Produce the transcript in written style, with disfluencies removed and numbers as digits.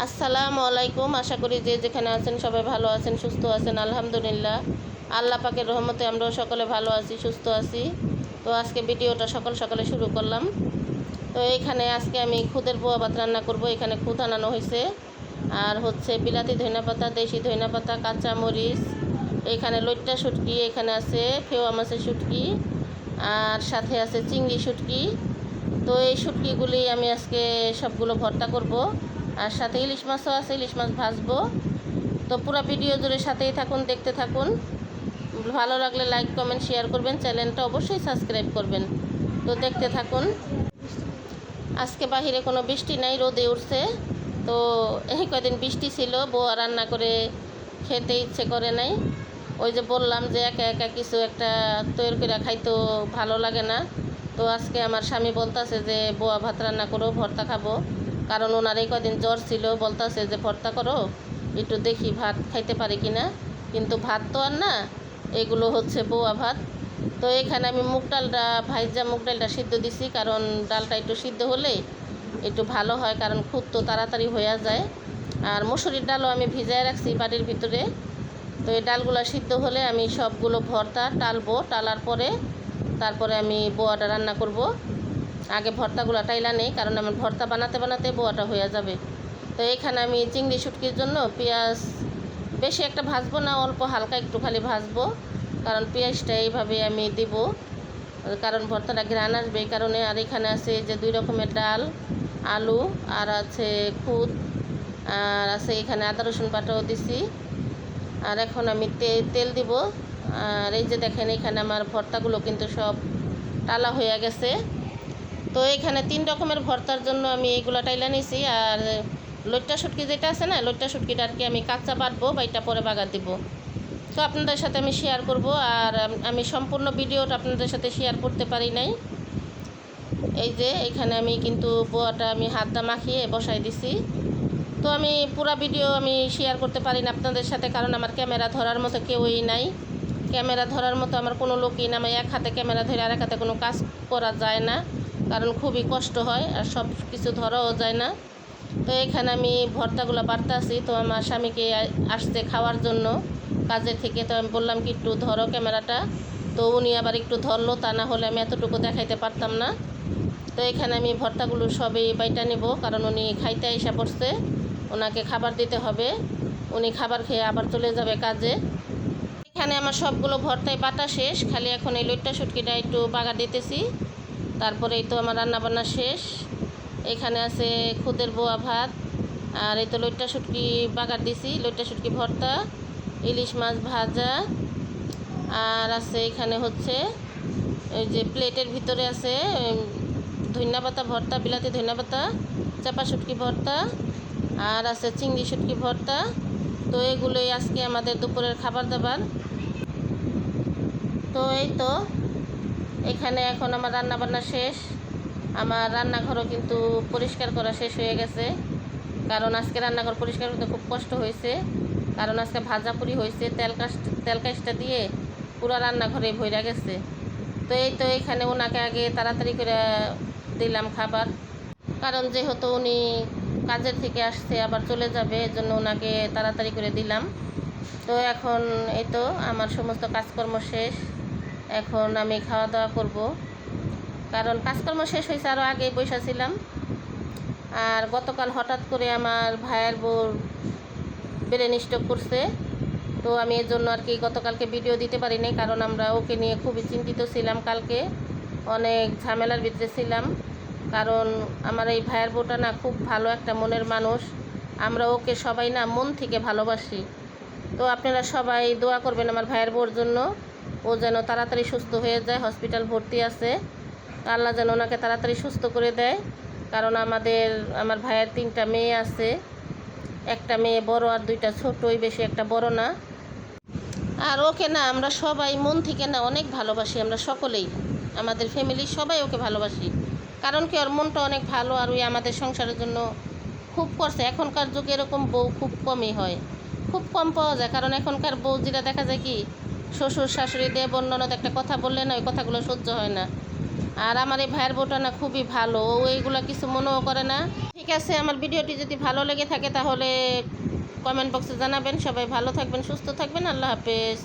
আসসালামু আলাইকুম। আশা করি যে যেখানে আছেন সবাই ভালো আছেন, সুস্থ আছেন। আলহামদুলিল্লাহ, আল্লাহ পাকের রহমতে আমরাও সকলে ভালো আছি, সুস্থ আছি। তো আজকে ভিডিওটা সকাল সকালে শুরু করলাম। তো এখানে আজকে আমি খুদের পোয়া ভাত রান্না করব। এখানে খুদ আনানো হয়েছে, আর হচ্ছে বিলাতি ধনিয়া পাতা, দেশি ধনিয়া পাতা, কাঁচা মরিচ, এখানে লইট্টা শুটকি, এখানে আছে ফেওয়া মাছের শুটকি, আর সাথে আছে চিংড়ি শুটকি। তো এই শুটকিগুলি আমি আজকে সবগুলো ভর্তা করব, আর সাথে ইলিশ মাছও আছে, ইলিশ মাছ ভাজবো। তো পুরো ভিডিও জুড়ে সাথেই থাকুন, দেখতে থাকুন। ভালো লাগলে লাইক কমেন্ট শেয়ার করবেন, চ্যানেলটা অবশ্যই সাবস্ক্রাইব করবেন। তো দেখতে থাকুন। আজকে বাহিরে কোনো বৃষ্টি নাই, রোদে উঠছে। তো এই কয়দিন বৃষ্টি ছিল, বউয়া রান্না করে খেতে ইচ্ছে করে নাই। ওই যে বললাম যে একা একা কিছু একটা তৈরি করে খাইতেও ভালো লাগে না। তো আজকে আমার স্বামী বলতাছে যে বউয়া ভাত রান্না করো, ভর্তা খাবো। কারণ ওনার এই কদিন জ্বর ছিল, বলতাছে যে ভর্তা করো, একটু দেখি ভাত খাইতে পারি কি না। কিন্তু ভাত তো আর না, এগুলো হচ্ছে বউয়া ভাত। তো এখানে আমি মুগ ডালটা ভাইজা মুগ ডালটা সিদ্ধ দিছি, কারণ ডালটা একটু সিদ্ধ হলে একটু ভালো হয়, কারণ খুব তো তাড়াতাড়ি হয়ে যায়। আর মসুরির ডালও আমি ভিজায় রাখছি বাড়ির ভিতরে। তো এই ডালগুলো সিদ্ধ হলে আমি সবগুলো ভর্তা টালবো, টালার পরে তারপরে আমি বোয়াটা রান্না করব। আগে ভর্তাগুলো টাইলা নেই, কারণ আমার ভর্তা বানাতে বানাতে বোয়াটা হয়ে যাবে। তো এখানে আমি চিংড়ি শুটকির জন্য পেঁয়াজ বেশি একটা ভাজবো না, অল্প হালকা একটু খালি ভাজবো, কারণ পেঁয়াজটা এইভাবে আমি দিব, কারণ ভর্তাটা ঘ্রাণ আসবে এই কারণে। আর এখানে আছে যে 2 রকমের ডাল, আলু, আর আছে খুদ, আর আছে এখানে আদা রসুন বাটাও দিছি। আর এখন আমি তেল দিব। আর এই যে দেখেন, এখানে আমার ভর্তাগুলো কিন্তু সব টালা হয়ে গেছে। তো এখানে 3 রকমের ভর্তার জন্য আমি এইগুলো টাইলা নিছি। আর লইট্টা শুটকি যেটা আছে না, লইট্টা শুটকিটা আর কি আমি কাঁচা বাটবো, বাইটা পরে বাগার দিব। তো আপনাদের সাথে আমি শেয়ার করব। আর আমি সম্পূর্ণ ভিডিওটা আপনাদের সাথে শেয়ার করতে পারি নাই। এই যে এখানে আমি কিন্তু বোয়াটা আমি হাতটা মাখিয়ে বসাই দিছি। তো আমি পুরা ভিডিও আমি শেয়ার করতে পারি না আপনাদের সাথে, কারণ আমার ক্যামেরা ধরার মতো কেউই নাই। ক্যামেরা ধরার মতো আমার কোনো লোকই না। আমি এক হাতে ক্যামেরা ধরে আর এক হাতে কোনো কাজ করা যায় না, কারণ খুবই কষ্ট হয়, আর সব কিছু ধরাও যায় না। তো এখানে আমি ভর্তাগুলো বাড়তে আসি। তো আমার স্বামীকে আসছে খাওয়ার জন্য কাজের থেকে। তো আমি বললাম কি একটু ধরো ক্যামেরাটা। তো উনি আবার একটু ধরলো, তা না হলে আমি এতটুকু দেখাইতে পারতাম না। তো এখানে আমি ভর্তাগুলো সবই বাইটা নেব, কারণ উনি খাইতে এসে পড়ছে, ওনাকে খাবার দিতে হবে। উনি খাবার খেয়ে আবার চলে যাবে কাজে। এখানে আমার সবগুলো ভর্তায় বাটা শেষ, খালি এখন এই লইট্টা শুটকিটা একটু বাগা দিতেছি। তারপরে এই তো আমার রান্নাবান্না শেষ। এখানে আছে খুদের বোয়া ভাত, আর এই তো লইট্টা শুটকি বাগার দিছি, লইট্টা শুটকি ভর্তা, ইলিশ মাছ ভাজা, আর আছে এখানে হচ্ছে এই যে প্লেটের ভিতরে আছে ধনিয়া পাতা ভর্তা, বিলাতি ধনিয়া পাতা, চাপা শুটকি ভর্তা, আর আছে চিংড়ি শুটকি ভর্তা। তো এগুলোই আজকে আমাদের দুপুরের খাবার দাবার। তো এই তো এখানে এখন আমার রান্নাবান্না শেষ। আমার রান্নাঘরও কিন্তু পরিষ্কার করা শেষ হয়ে গেছে, কারণ আজকে রান্নাঘর পরিষ্কার করতে খুব কষ্ট হয়েছে, কারণ আজকে ভাজাপুরি হয়েছে, তেল কাজটা দিয়ে পুরো রান্নাঘরে ভইরা গেছে। তো এই তো এখানে ওনাকে আগে তাড়াতাড়ি করে দিলাম খাবার, কারণ যেহেতু উনি কাজের থেকে আসছে আবার চলে যাবে, এজন্য ওনাকে তাড়াতাড়ি করে দিলাম। তো এখন এই তো আমার সমস্ত কাজকর্ম শেষ, এখন আমি খাওয়া দাওয়া করব, কারণ কাজকর্ম শেষ হয়েছে আরও আগে বসেছিলাম। আর গতকাল হঠাৎ করে আমার ভাইয়ের বউর ব্রেন স্ট্রোক করছে। তো আমি এর জন্য আর কি গতকালকে ভিডিও দিতে পারি নাই, কারণ আমরা ওকে নিয়ে খুবই চিন্তিত ছিলাম। কালকে অনেক ঝামেলার ভিতরে ছিলাম, কারণ আমার এই ভাইয়ের বউটা না খুব ভালো একটা মনের মানুষ। আমরা ওকে সবাই না মন থেকে ভালোবাসি। তো আপনারা সবাই দোয়া করবেন আমার ভাইয়ের বউর জন্য, ও যেন তাড়াতাড়ি সুস্থ হয়ে যায়। হসপিটাল ভর্তি আছে, আল্লাহ যেন ওনাকে তাড়াতাড়ি সুস্থ করে দেয়। কারণ আমার ভাইয়ের 3টা মেয়ে আছে, একটা মেয়ে বড় আর 2টা ছোটই, বেশি একটা বড় না। আর ওকে না আমরা সবাই মন থেকে না অনেক ভালোবাসি, আমরা সকলেই, আমাদের ফ্যামিলির সবাই ওকে ভালোবাসি। কারণ কি ওর মনটা অনেক ভালো, আর ওই আমাদের সংসারের জন্য খুব করছে। এখনকার যুগে এরকম বউ খুব কমই হয়, খুব কম পাওয়া যায়। কারণ এখনকার বউ যেটা দেখা যায় কি, শ্বশুর শাশুড়ি দিয়ে বর্ণনাতে একটা কথা বললে না, ওই কথাগুলো সহ্য হয় না। আর আমার এই ভাইয়ের বউটা না খুবই ভালো, ও এইগুলো কিছু মনেও করে না। ঠিক আছে, আমার ভিডিওটি যদি ভালো লেগে থাকে তাহলে কমেন্ট বক্সে জানাবেন। সবাই ভালো থাকবেন, সুস্থ থাকবেন। আল্লাহ হাফেজ।